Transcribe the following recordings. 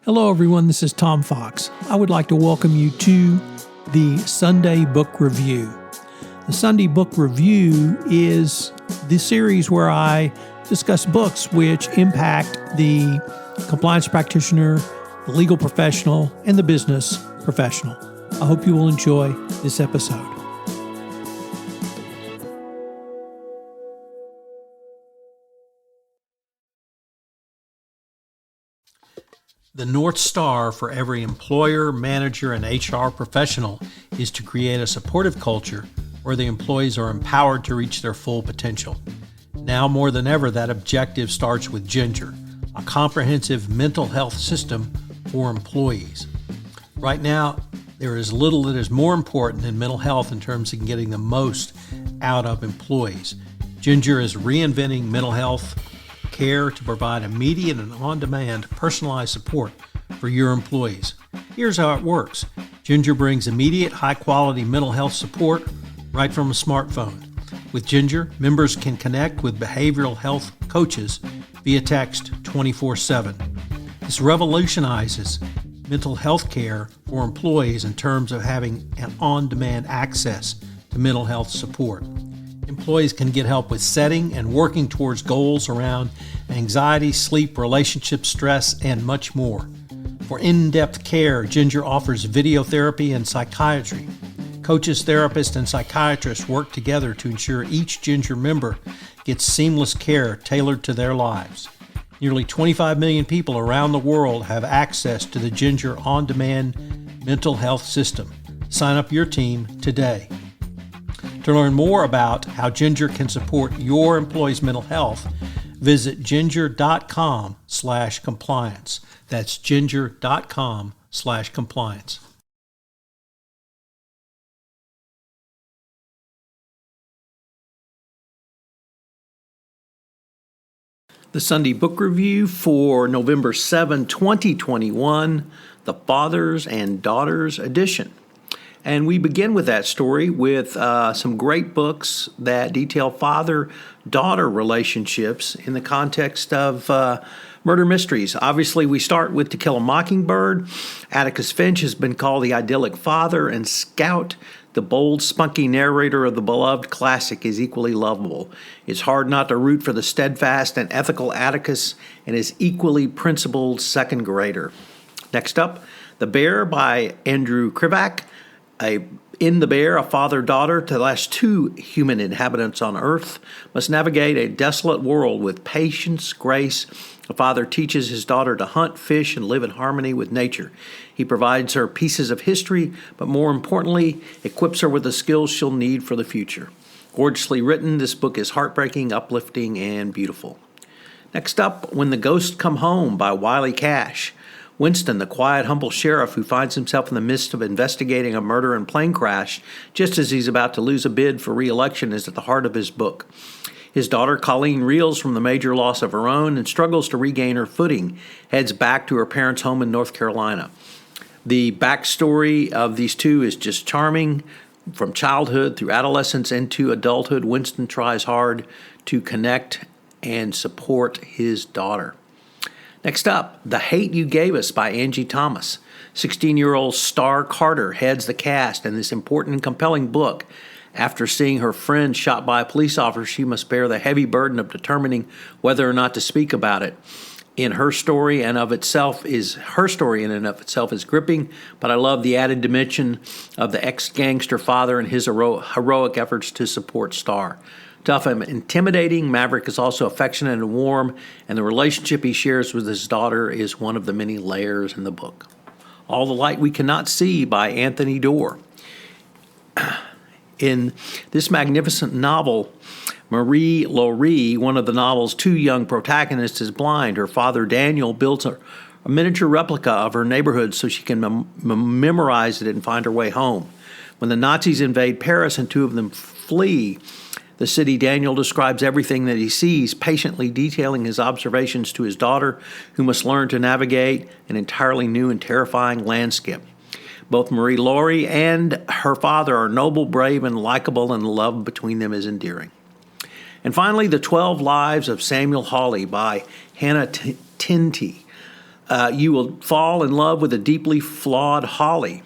Hello everyone, this is Tom Fox. I would like to welcome you to the Sunday Book Review. The Sunday Book Review is the series where I discuss books which impact the compliance practitioner, the legal professional, and the business professional. I hope you will enjoy this episode. The North Star for every employer, manager, and HR professional is to create a supportive culture where the employees are empowered to reach their full potential. Now more than ever, that objective starts with Ginger, a comprehensive mental health system for employees. Right now, there is little that is more important than mental health in terms of getting the most out of employees. Ginger is reinventing mental health care to provide immediate and on-demand personalized support for your employees. Here's how it works. Ginger brings immediate, high-quality mental health support right from a smartphone. With Ginger, members can connect with behavioral health coaches via text 24/7. This revolutionizes mental health care for employees in terms of having an on-demand access to mental health support. Employees can get help with setting and working towards goals around anxiety, sleep, relationship, stress, and much more. For in-depth care, Ginger offers video therapy and psychiatry. Coaches, therapists, and psychiatrists work together to ensure each Ginger member gets seamless care tailored to their lives. Nearly 25 million people around the world have access to the Ginger on-demand mental health system. Sign up your team today. To learn more about how Ginger can support your employees' mental health, visit ginger.com/compliance. That's ginger.com/compliance. The Sunday Book Review for November 7, 2021, the Fathers and Daughters edition. And we begin with that story with some great books that detail father-daughter relationships in the context of murder mysteries. Obviously, we start with To Kill a Mockingbird. Atticus Finch has been called the idyllic father, and Scout, the bold, spunky narrator of the beloved classic, is equally lovable. It's hard not to root for the steadfast and ethical Atticus and his equally principled second grader. Next up, The Bear by Andrew Krivak. In The Bear, a father-daughter, the last two human inhabitants on Earth, must navigate a desolate world with patience, grace. A father teaches his daughter to hunt, fish, and live in harmony with nature. He provides her pieces of history, but more importantly, equips her with the skills she'll need for the future. Gorgeously written, this book is heartbreaking, uplifting, and beautiful. Next up, When the Ghosts Come Home by Wiley Cash. Winston, the quiet, humble sheriff who finds himself in the midst of investigating a murder and plane crash just as he's about to lose a bid for re-election, is at the heart of his book. His daughter, Colleen, reels from the major loss of her own and struggles to regain her footing, heads back to her parents' home in North Carolina. The backstory of these two is just charming. From childhood through adolescence into adulthood, Winston tries hard to connect and support his daughter. Next up, The Hate You Gave Us by Angie Thomas. 16-year-old Star Carter heads the cast in this important and compelling book. After seeing her friend shot by a police officer, she must bear the heavy burden of determining whether or not to speak about it. Her story in and of itself is gripping, but I love the added dimension of the ex-gangster father and his heroic efforts to support Star. Tough and intimidating, Maverick is also affectionate and warm, and the relationship he shares with his daughter is one of the many layers in the book. All the Light We Cannot See by Anthony Doerr. In this magnificent novel, Marie Laurie, one of the novel's two young protagonists, is blind. Her father, Daniel, builds a miniature replica of her neighborhood so she can memorize it and find her way home. When the Nazis invade Paris and two of them flee the city, Daniel describes everything that he sees, patiently detailing his observations to his daughter, who must learn to navigate an entirely new and terrifying landscape. Both Marie Laurie and her father are noble, brave, and likable, and the love between them is endearing. And finally, The 12 Lives of Samuel Hawley by Hannah Tinti. You will fall in love with a deeply flawed Hawley,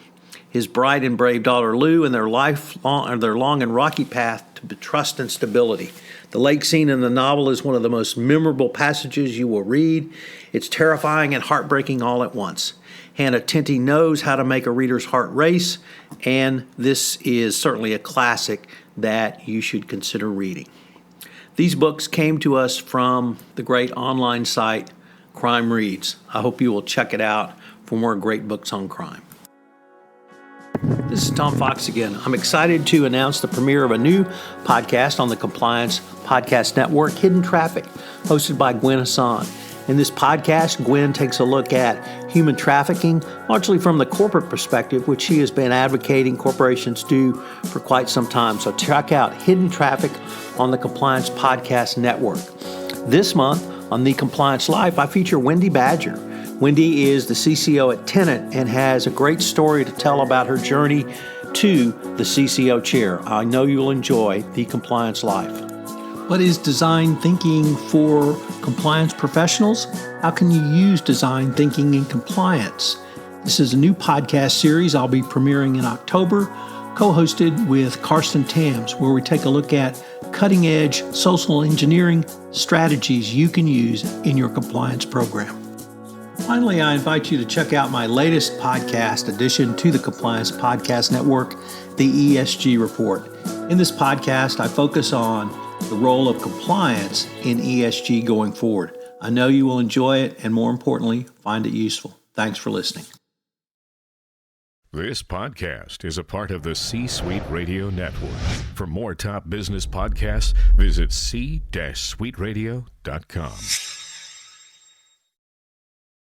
his bright and brave daughter Lou, and their long and rocky path to trust and stability. The lake scene in the novel is one of the most memorable passages you will read. It's terrifying and heartbreaking all at once. Hannah Tinti knows how to make a reader's heart race, and this is certainly a classic that you should consider reading. These books came to us from the great online site Crime Reads. I hope you will check it out for more great books on crime. This is Tom Fox again. I'm excited to announce the premiere of a new podcast on the Compliance Podcast Network, Hidden Traffic, hosted by Gwen Hassan. In this podcast, Gwen takes a look at human trafficking, largely from the corporate perspective, which she has been advocating corporations do for quite some time. So check out Hidden Traffic on the Compliance Podcast Network. This month on The Compliance Life, I feature Wendy Badger. Wendy is the CCO at Tenant and has a great story to tell about her journey to the CCO chair. I know you'll enjoy The Compliance Life. What is design thinking for compliance professionals? How can you use design thinking in compliance? This is a new podcast series I'll be premiering in October, co-hosted with Karsten Tams, where we take a look at cutting-edge social engineering strategies you can use in your compliance program. Finally, I invite you to check out my latest podcast addition to the Compliance Podcast Network, the ESG Report. In this podcast, I focus on the role of compliance in ESG going forward. I know you will enjoy it and, more importantly, find it useful. Thanks for listening. This podcast is a part of the C-Suite Radio Network. For more top business podcasts, visit c-suiteradio.com.